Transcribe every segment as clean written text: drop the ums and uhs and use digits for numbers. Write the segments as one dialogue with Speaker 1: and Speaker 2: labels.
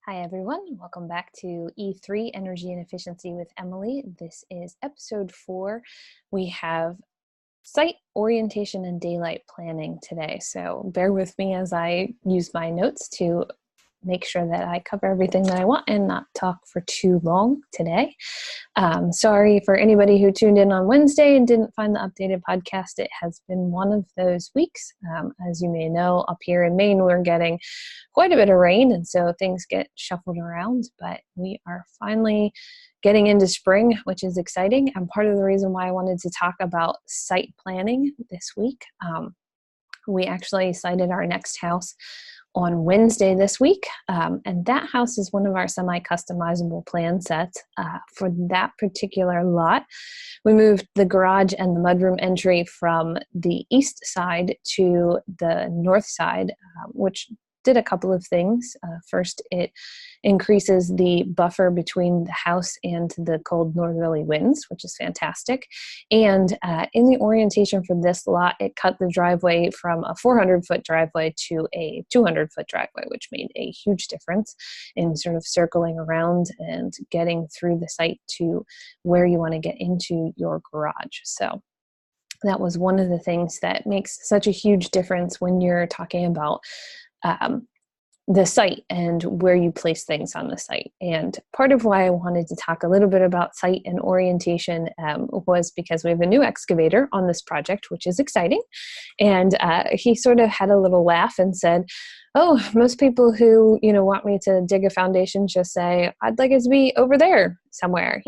Speaker 1: Hi, everyone. Welcome back to E3 Energy and Efficiency with Emily. This is episode 4. We have site orientation and daylight planning today. So bear with me as I use my notes to make sure that I cover everything that I want and not talk for too long today. Sorry for anybody who tuned in on Wednesday and didn't find the updated podcast. It has been one of those weeks. As you may know, up here in Maine, we're getting quite a bit of rain, and so things get shuffled around, but we are finally getting into spring, which is exciting. And part of the reason why I wanted to talk about site planning this week, we actually sited our next house on Wednesday this week, and that house is one of our semi-customizable plan sets for that particular lot. We moved the garage and the mudroom entry from the east side to the north side, which did a couple of things. First, it increases the buffer between the house and the cold northerly winds, which is fantastic. And in the orientation for this lot, it cut the driveway from a 400-foot driveway to a 200-foot driveway, which made a huge difference in sort of circling around and getting through the site to where you want to get into your garage. So that was one of the things that makes such a huge difference when you're talking about the site and where you place things on the site. And part of why I wanted to talk a little bit about site and orientation was because we have a new excavator on this project, which is exciting. And he sort of had a little laugh and said, "Oh, most people who, want me to dig a foundation just say, I'd like it to be over there somewhere,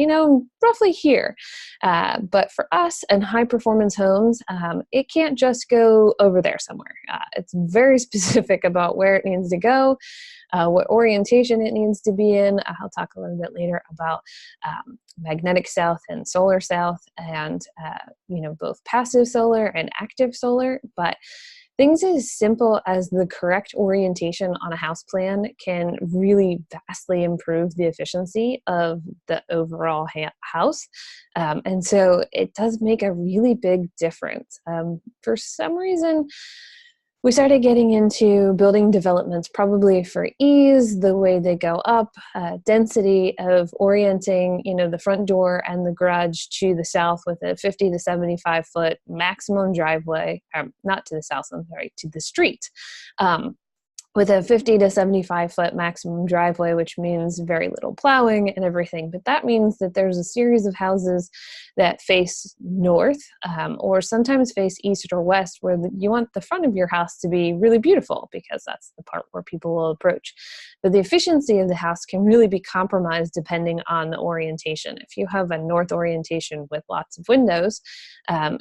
Speaker 1: roughly here. But for us and high performance homes, it can't just go over there somewhere. It's very specific about where it needs to go, what orientation it needs to be in. I'll talk a little bit later about magnetic south and solar south and, both passive solar and active solar. But things as simple as the correct orientation on a house plan can really vastly improve the efficiency of the overall house. And so it does make a really big difference. For some reason, we started getting into building developments probably for ease, the way they go up, density of orienting, the front door and the garage to the south with a 50 to 75 foot maximum driveway, not to the south, I'm sorry, to the street. With a 50 to 75 foot maximum driveway, which means very little plowing and everything. But that means that there's a series of houses that face north or sometimes face east or west, where you want the front of your house to be really beautiful because that's the part where people will approach. But the efficiency of the house can really be compromised depending on the orientation. If you have a north orientation with lots of windows,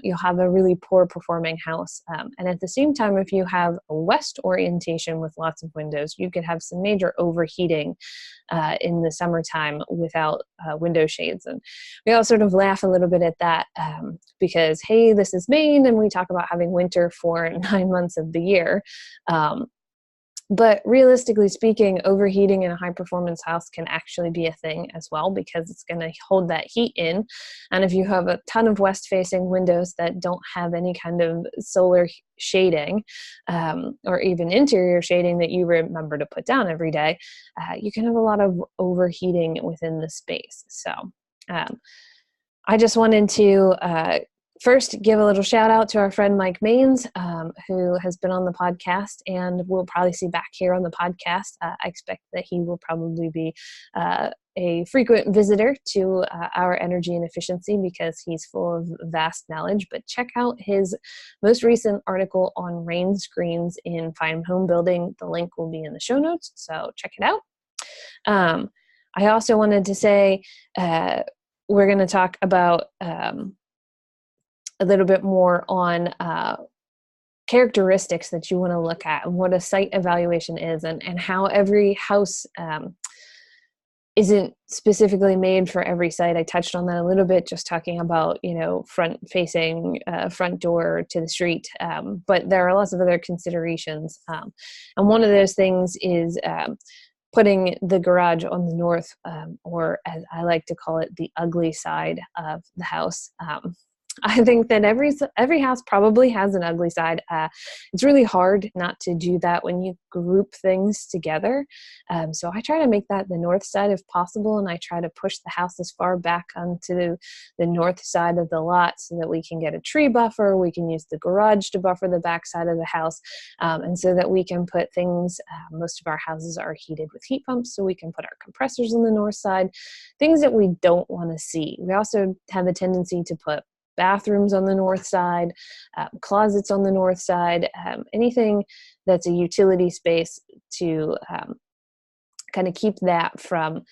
Speaker 1: you'll have a really poor performing house. And at the same time, if you have a west orientation with lots of windows, you could have some major overheating in the summertime without window shades. And we all sort of laugh a little bit at that because, hey, this is Maine and we talk about having winter for 9 months of the year. But realistically speaking, overheating in a high performance house can actually be a thing as well because it's going to hold that heat in. And if you have a ton of west facing windows that don't have any kind of solar shading or even interior shading that you remember to put down every day, you can have a lot of overheating within the space. So I just wanted to first, give a little shout out to our friend Mike Maines, who has been on the podcast and we'll probably see back here on the podcast. I expect that he will probably be a frequent visitor to our energy and efficiency because he's full of vast knowledge. But check out his most recent article on rain screens in fine home building. The link will be in the show notes, so check it out. I also wanted to say we're going to talk about a little bit more on characteristics that you want to look at and what a site evaluation is and how every house isn't specifically made for every site. I touched on that a little bit, just talking about, front facing, front door to the street. But there are lots of other considerations. And one of those things is putting the garage on the north, or as I like to call it, the ugly side of the house. I think that every house probably has an ugly side. It's really hard not to do that when you group things together. So I try to make that the north side if possible, and I try to push the house as far back onto the north side of the lot so that we can get a tree buffer. We can use the garage to buffer the back side of the house, and so that we can put things. Most of our houses are heated with heat pumps, so we can put our compressors on the north side. Things that we don't want to see. We also have a tendency to put bathrooms on the north side, closets on the north side, anything that's a utility space to kind of keep that from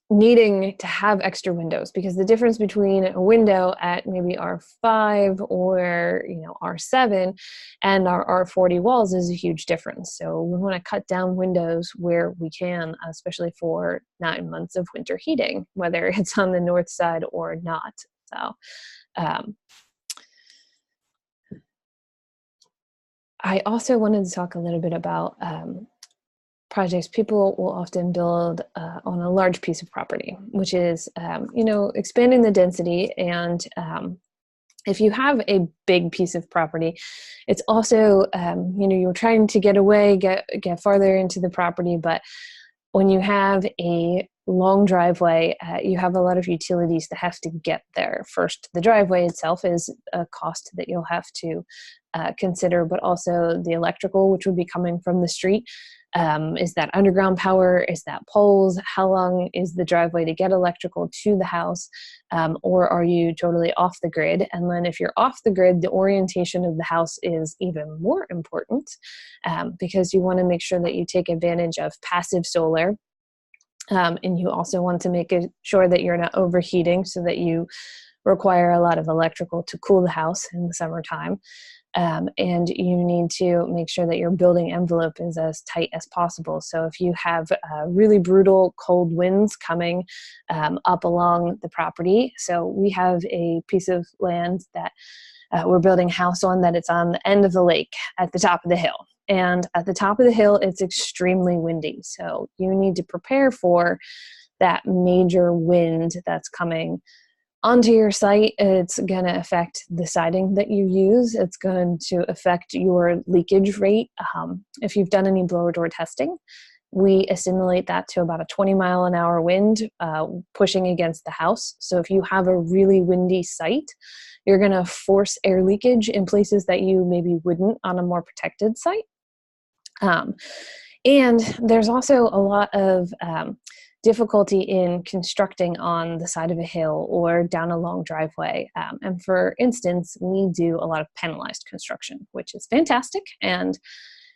Speaker 1: needing to have extra windows, because the difference between a window at maybe R5 or R7 and our R40 walls is a huge difference. So we want to cut down windows where we can, especially for 9 months of winter heating, whether it's on the north side or not. So I also wanted to talk a little bit about projects. People will often build on a large piece of property, which is, expanding the density. And if you have a big piece of property, it's also, you're trying to get away, get farther into the property. But when you have a long driveway, you have a lot of utilities that have to get there. First, the driveway itself is a cost that you'll have to consider, but also the electrical, which would be coming from the street. Is that underground power? Is that poles? How long is the driveway to get electrical to the house? Or are you totally off the grid? And then if you're off the grid, the orientation of the house is even more important, because you want to make sure that you take advantage of passive solar. And you also want to make sure that you're not overheating, so that you require a lot of electrical to cool the house in the summertime. And you need to make sure that your building envelope is as tight as possible. So if you have really brutal cold winds coming up along the property, so we have a piece of land that we're building a house on, that it's on the end of the lake at the top of the hill. And at the top of the hill, it's extremely windy. So you need to prepare for that major wind that's coming onto your site. It's going to affect the siding that you use. It's going to affect your leakage rate. If you've done any blower door testing, we assimilate that to about a 20-mile-an-hour wind pushing against the house. So if you have a really windy site, you're going to force air leakage in places that you maybe wouldn't on a more protected site. And there's also a lot of difficulty in constructing on the side of a hill or down a long driveway. And for instance, we do a lot of panelized construction, which is fantastic. And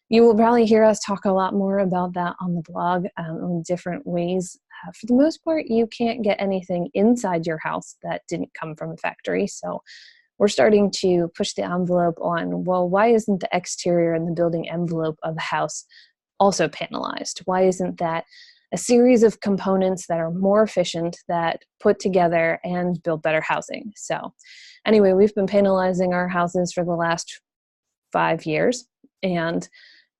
Speaker 1: you will probably hear us talk a lot more about that on the blog in different ways. For the most part, you can't get anything inside your house that didn't come from a factory. So we're starting to push the envelope on, well, why isn't the exterior and the building envelope of the house also panelized? Why isn't that a series of components that are more efficient, that put together and build better housing? So anyway, we've been panelizing our houses for the last 5 years. And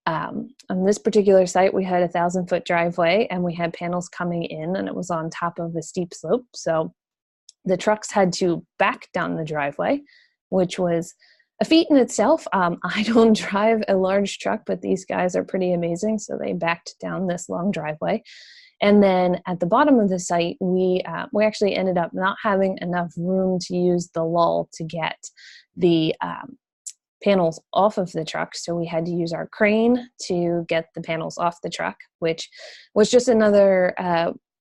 Speaker 1: on this particular site, we had a 1,000-foot driveway, and we had panels coming in, and it was on top of a steep slope. So the trucks had to back down the driveway, which was a feat in itself. I don't drive a large truck, but these guys are pretty amazing. So they backed down this long driveway. And then at the bottom of the site, we actually ended up not having enough room to use the lull to get the panels off of the truck. So we had to use our crane to get the panels off the truck, which was just another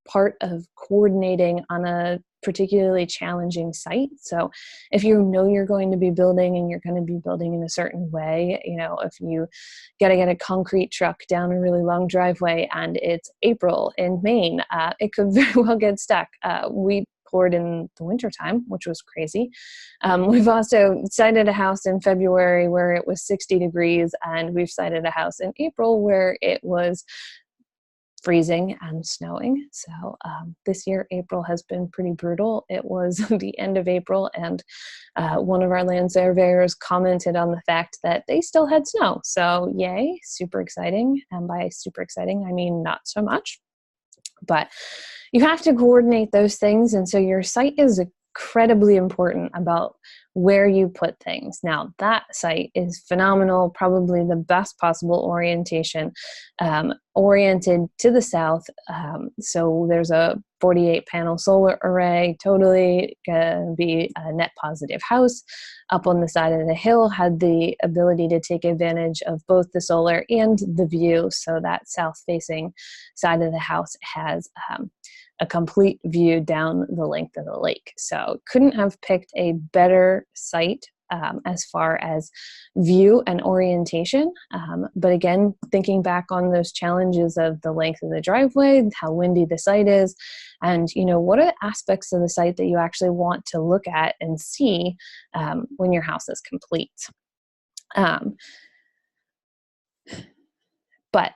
Speaker 1: part of coordinating on a particularly challenging site. So if you know you're going to be building and you're going to be building in a certain way, if you got to get a concrete truck down a really long driveway and it's April in Maine, it could very well get stuck. We poured in the wintertime, which was crazy. We've also sited a house in February where it was 60 degrees, and we've sited a house in April where it was freezing and snowing. So this year, April has been pretty brutal. It was the end of April, and one of our land surveyors commented on the fact that they still had snow. So yay, super exciting. And by super exciting, I mean not so much. But you have to coordinate those things. And so your site is incredibly important about where you put things. Now, that site is phenomenal, probably the best possible orientation, oriented to the south. So there's a 48 panel solar array, totally gonna be a net positive house up on the side of the hill, had the ability to take advantage of both the solar and the view. So that south facing side of the house has a complete view down the length of the lake. So couldn't have picked a better site as far as view and orientation. But again, thinking back on those challenges of the length of the driveway, how windy the site is, and what are the aspects of the site that you actually want to look at and see when your house is complete. But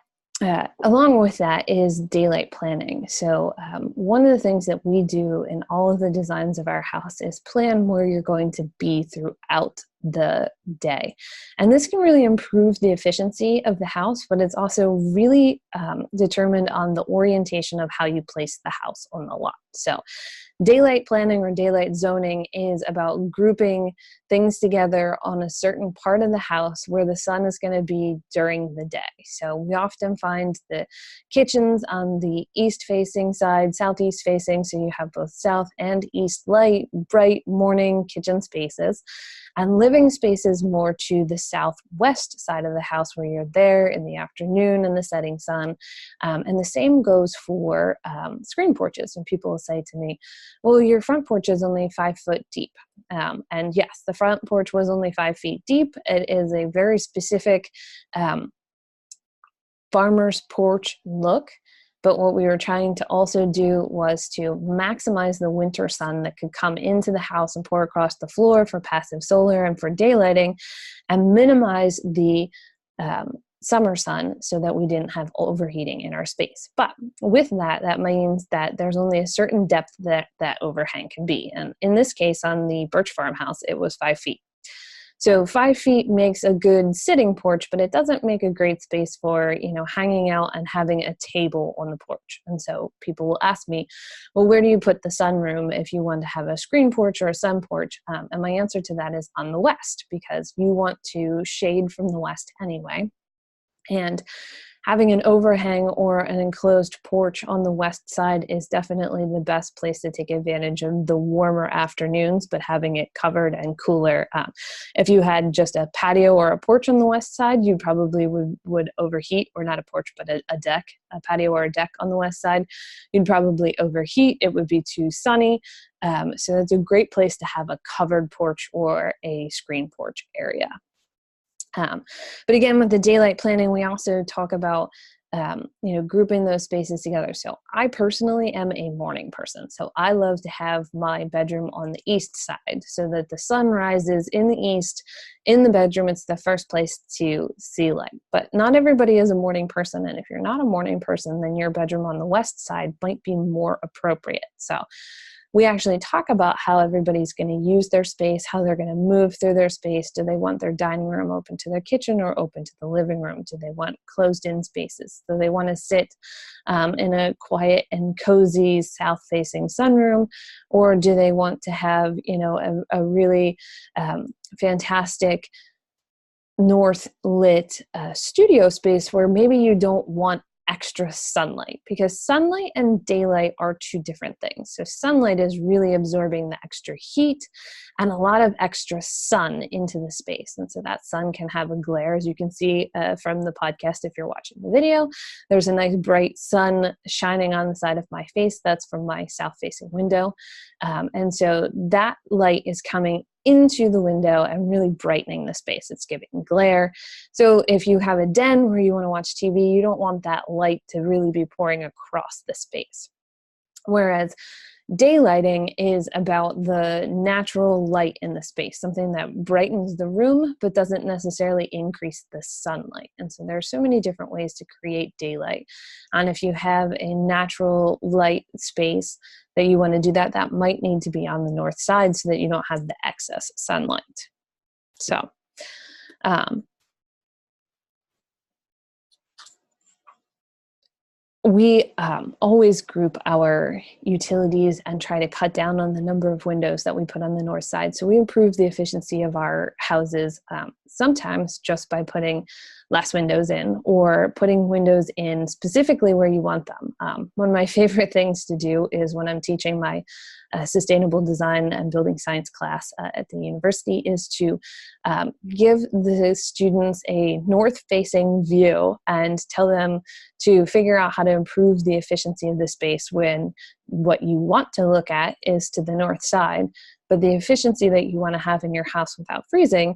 Speaker 1: along with that is daylight planning. So one of the things that we do in all of the designs of our house is plan where you're going to be throughout the day. And this can really improve the efficiency of the house, but it's also really determined on the orientation of how you place the house on the lot. So daylight planning or daylight zoning is about grouping things together on a certain part of the house where the sun is going to be during the day. So we often find the kitchens on the east facing side, southeast facing, so you have both south and east light, bright morning kitchen spaces, and living spaces more to the southwest side of the house where you're there in the afternoon in the setting sun. And the same goes for screen porches. And people will say to me, well, your front porch is only 5 foot deep. And yes, the front porch was only 5 feet deep. It is a very specific farmer's porch look. But what we were trying to also do was to maximize the winter sun that could come into the house and pour across the floor for passive solar and for daylighting, and minimize the summer sun so that we didn't have overheating in our space. But with that, that means that there's only a certain depth that that overhang can be. And in this case, on the Birch Farmhouse, it was 5 feet. So 5 feet makes a good sitting porch, but it doesn't make a great space for, hanging out and having a table on the porch. And so people will ask me, well, where do you put the sunroom if you want to have a screen porch or a sun porch? And my answer to that is on the west, because you want to shade from the west anyway. And having an overhang or an enclosed porch on the west side is definitely the best place to take advantage of the warmer afternoons, but having it covered and cooler. If you had just a patio or a porch on the west side, you probably would overheat, or not a porch, but a deck, a patio or a deck on the west side. You'd probably overheat. It would be too sunny. So that's a great place to have a covered porch or a screen porch area. But again, with the daylight planning, we also talk about, grouping those spaces together. So I personally am a morning person. So I love to have my bedroom on the east side so that the sun rises in the east in the bedroom. It's the first place to see light. But not everybody is a morning person. And if you're not a morning person, then your bedroom on the west side might be more appropriate. So we actually talk about how everybody's going to use their space, how they're going to move through their space. Do they want their dining room open to their kitchen or open to the living room? Do they want closed-in spaces? Do they want to sit in a quiet and cozy south-facing sunroom? Or do they want to have, a really fantastic north-lit studio space where maybe you don't want extra sunlight, because sunlight and daylight are two different things. So sunlight is really absorbing the extra heat and a lot of extra sun into the space. And so that sun can have a glare, as you can see from the podcast if you're watching the video. There's a nice bright sun shining on the side of my face. That's from my south-facing window. And so that light is coming into the window and really brightening the space. It's giving glare. So if you have a den where you want to watch TV, you don't want that light to really be pouring across the space. Whereas daylighting is about the natural light in the space, something that brightens the room but doesn't necessarily increase the sunlight. And so there are so many different ways to create daylight. And if you have a natural light space that you want to do that, that might need to be on the north side so that you don't have the excess sunlight. So we always group our utilities and try to cut down on the number of windows that we put on the north side. So we improve the efficiency of our houses, sometimes just by putting less windows in, or putting windows in specifically where you want them. One of my favorite things to do is when I'm teaching my sustainable design and building science class at the university is to give the students a north-facing view and tell them to figure out how to improve the efficiency of the space when what you want to look at is to the north side, but the efficiency that you want to have in your house without freezing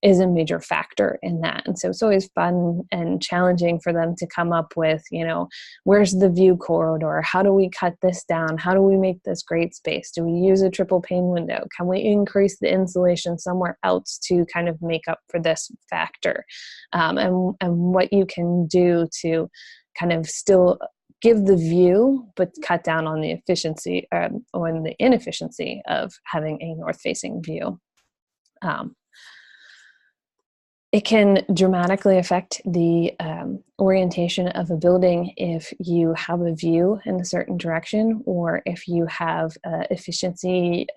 Speaker 1: is a major factor in that. And so it's always fun and challenging for them to come up with, where's the view corridor? How do we cut this down? How do we make this great space? Do we use a triple pane window? Can we increase the insulation somewhere else to kind of make up for this factor? And what you can do to kind of still give the view, but cut down on the efficiency or the inefficiency of having a north-facing view. It can dramatically affect the orientation of a building if you have a view in a certain direction, or if you have efficiency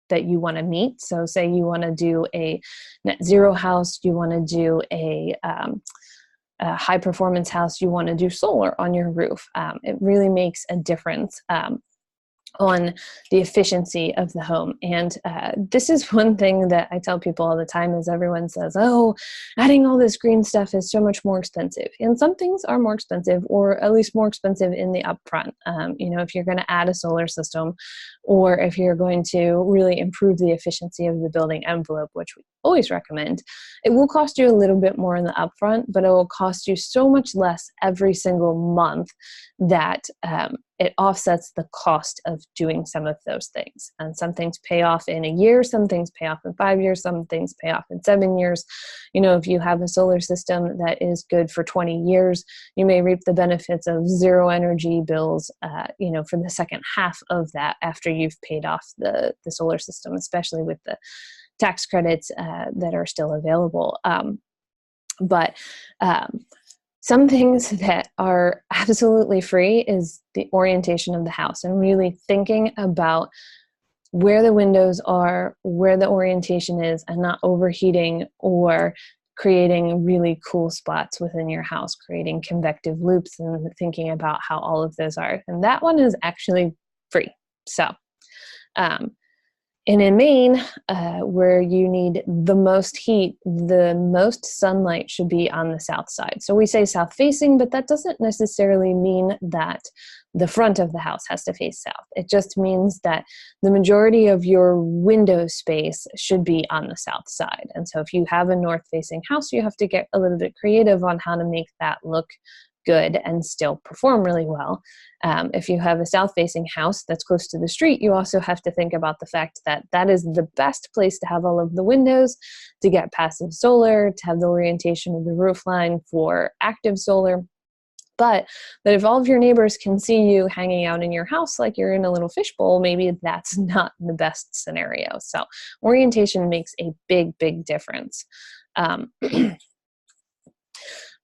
Speaker 1: that you want to meet. So say you want to do a net zero house, you want to do a high performance house, you want to do solar on your roof. It really makes a difference on the efficiency of the home. And this is one thing that I tell people all the time is everyone says, oh, adding all this green stuff is so much more expensive. And some things are more expensive, or at least more expensive in the upfront. If you're going to add a solar system, or if you're going to really improve the efficiency of the building envelope, which we always recommend, it will cost you a little bit more in the upfront, but it will cost you so much less every single month that it offsets the cost of doing some of those things. And some things pay off in a year, some things pay off in 5 years, some things pay off in 7 years. If you have a solar system that is good for 20 years, you may reap the benefits of zero energy bills, for the second half of that after you've paid off the solar system, especially with the tax credits that are still available. But some things that are absolutely free is the orientation of the house, and really thinking about where the windows are, where the orientation is, and not overheating or creating really cool spots within your house, creating convective loops, and thinking about how all of those are. And that one is actually free. So, and in Maine, where you need the most heat, the most sunlight should be on the south side. So we say south facing, but that doesn't necessarily mean that the front of the house has to face south. It just means that the majority of your window space should be on the south side. And so if you have a north facing house, you have to get a little bit creative on how to make that look good and still perform really well. If you have a south-facing house that's close to the street, you also have to think about the fact that that is the best place to have all of the windows, to get passive solar, to have the orientation of the roof line for active solar. But that if all of your neighbors can see you hanging out in your house like you're in a little fishbowl, maybe that's not the best scenario. So orientation makes a big, big difference.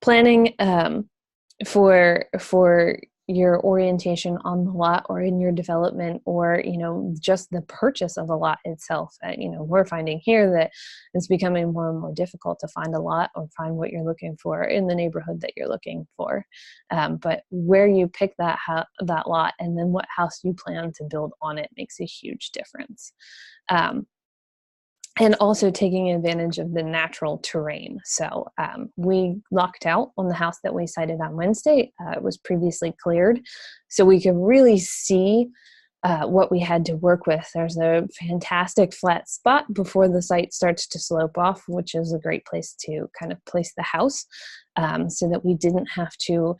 Speaker 1: Planning for your orientation on the lot or in your development, or just the purchase of a lot itself. We're finding here that it's becoming more and more difficult to find a lot or find what you're looking for in the neighborhood that you're looking for. But where you pick that lot and then what house you plan to build on it makes a huge difference. And also taking advantage of the natural terrain. So we locked out on the house that we sited on Wednesday. It was previously cleared, so we could really see what we had to work with. There's a fantastic flat spot before the site starts to slope off, which is a great place to kind of place the house, so that we didn't have to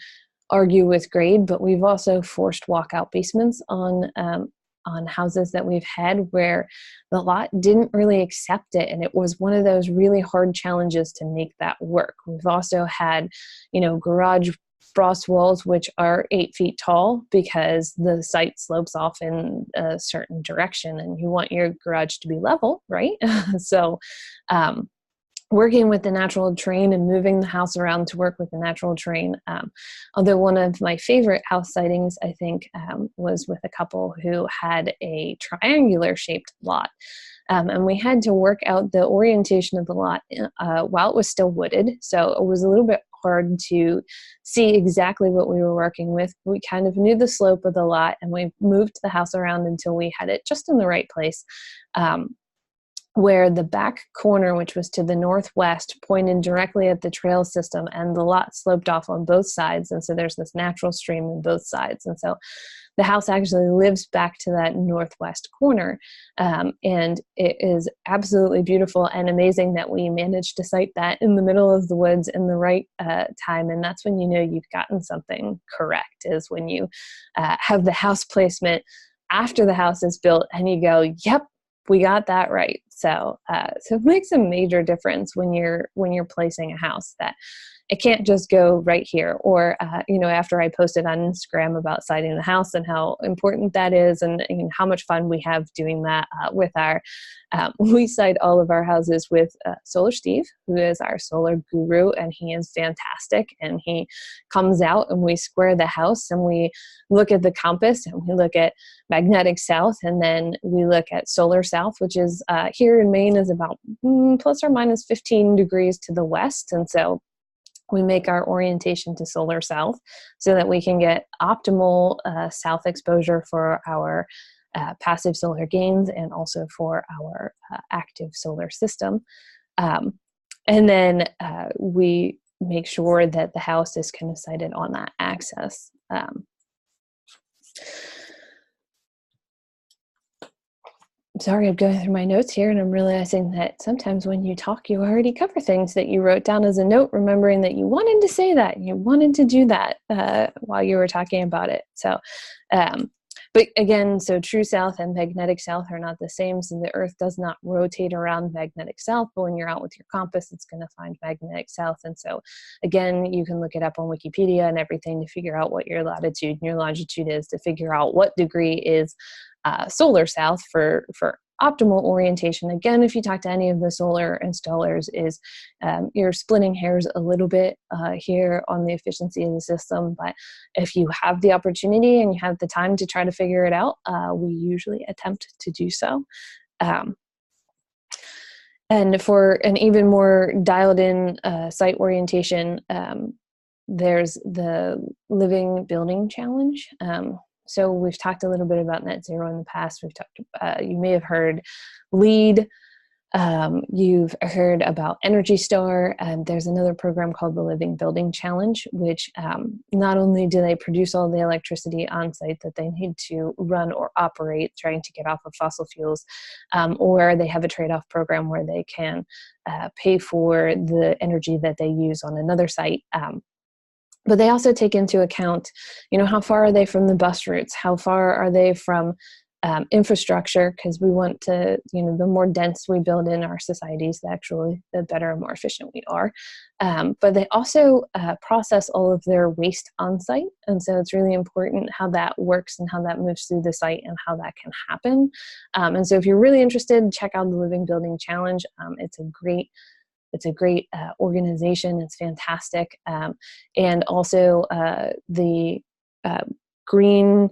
Speaker 1: argue with grade. But we've also forced walkout basements on houses that we've had where the lot didn't really accept it. And it was one of those really hard challenges to make that work. We've also had, garage frost walls, which are 8 feet tall because the site slopes off in a certain direction and you want your garage to be level, right? So, working with the natural terrain and moving the house around to work with the natural terrain. Although one of my favorite house sightings, I think, was with a couple who had a triangular shaped lot. And we had to work out the orientation of the lot while it was still wooded. So it was a little bit hard to see exactly what we were working with. We kind of knew the slope of the lot, and we moved the house around until we had it just in the right place. Where the back corner, which was to the northwest, pointed directly at the trail system, and the lot sloped off on both sides. And so there's this natural stream on both sides. And so the house actually lives back to that northwest corner. And it is absolutely beautiful and amazing that we managed to site that in the middle of the woods in the right time. And that's when you know you've gotten something correct, is when you have the house placement after the house is built and you go, yep, we got that right. So it makes a major difference when you're placing a house, that it can't just go right here. Or, after I posted on Instagram about siting the house and how important that is, and how much fun we have doing that with we site all of our houses with Solar Steve, who is our solar guru, and he is fantastic. And he comes out and we square the house and we look at the compass and we look at magnetic south, and then we look at solar south, which is here in Maine is about plus or minus 15 degrees to the west. And so we make our orientation to solar south so that we can get optimal south exposure for our passive solar gains, and also for our active solar system. And then we make sure that the house is kind of sited on that axis. Sorry, I'm going through my notes here, and I'm realizing that sometimes when you talk, you already cover things that you wrote down as a note, remembering that you wanted to say that, you wanted to do that while you were talking about it. So, but again, so true south and magnetic south are not the same. So the Earth does not rotate around magnetic south, but when you're out with your compass, it's going to find magnetic south. And so again, you can look it up on Wikipedia and everything to figure out what your latitude and your longitude is, to figure out what degree is solar south for optimal orientation. Again, if you talk to any of the solar installers, is you're splitting hairs a little bit here on the efficiency of the system, but if you have the opportunity and you have the time to try to figure it out, we usually attempt to do so. And for an even more dialed in site orientation, there's the Living Building Challenge. So we've talked a little bit about net zero in the past. We've talked, you may have heard LEED. You've heard about Energy Star. There's another program called the Living Building Challenge, which not only do they produce all the electricity on site that they need to run or operate, trying to get off of fossil fuels, or they have a trade-off program where they can pay for the energy that they use on another site. But they also take into account, how far are they from the bus routes? How far are they from infrastructure? Because we want to, the more dense we build in our societies, actually, the better and more efficient we are. But they also process all of their waste on site. And so it's really important how that works and how that moves through the site and how that can happen. And so if you're really interested, check out the Living Building Challenge. It's a great organization. It's fantastic. And also the Green,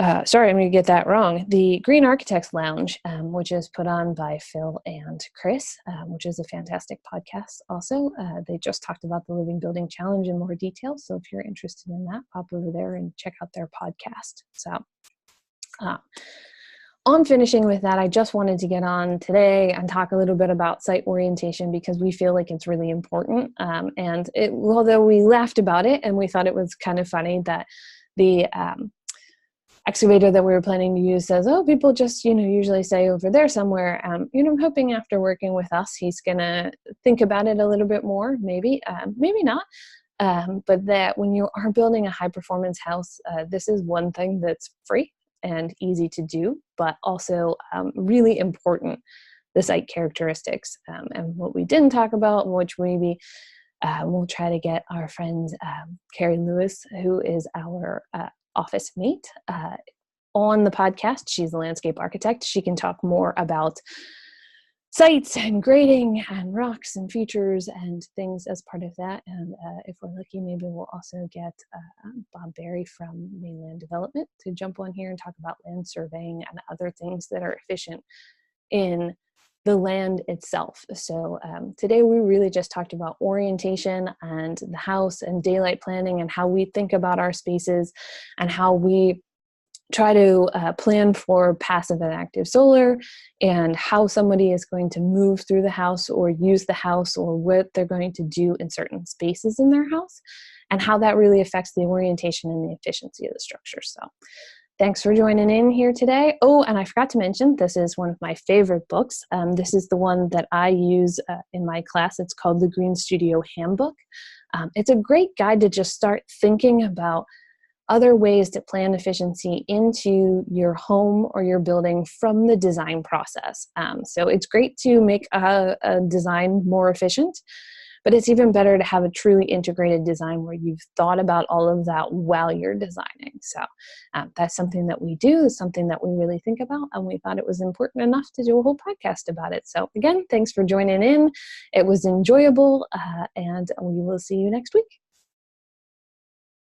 Speaker 1: sorry, I'm going to get that wrong. The Green Architects Lounge, which is put on by Phil and Chris, which is a fantastic podcast also. They just talked about the Living Building Challenge in more detail. So if you're interested in that, pop over there and check out their podcast. So on finishing with that, I just wanted to get on today and talk a little bit about site orientation, because we feel like it's really important. And although we laughed about it and we thought it was kind of funny that the excavator that we were planning to use says, oh, people just, usually say over there somewhere, I'm hoping after working with us, he's going to think about it a little bit more, maybe not. But that when you are building a high performance house, this is one thing that's free and easy to do, but also really important, the site characteristics. And what we didn't talk about, which maybe we'll try to get our friend Carrie Lewis, who is our office mate, on the podcast. She's a landscape architect. She can talk more about sites and grading and rocks and features and things as part of that. And if we're lucky, maybe we'll also get Bob Berry from Mainland Development to jump on here and talk about land surveying and other things that are efficient in the land itself. So today we really just talked about orientation and the house and daylight planning and how we think about our spaces and how we try to plan for passive and active solar and how somebody is going to move through the house or use the house or what they're going to do in certain spaces in their house and how that really affects the orientation and the efficiency of the structure. So thanks for joining in here today. Oh, and I forgot to mention, this is one of my favorite books. This is the one that I use in my class. It's called the Green Studio Handbook. It's a great guide to just start thinking about other ways to plan efficiency into your home or your building from the design process. So it's great to make a design more efficient, but it's even better to have a truly integrated design where you've thought about all of that while you're designing. So that's something that we do, something that we really think about, and we thought it was important enough to do a whole podcast about it. So again, thanks for joining in. It was enjoyable, and we will see you next week.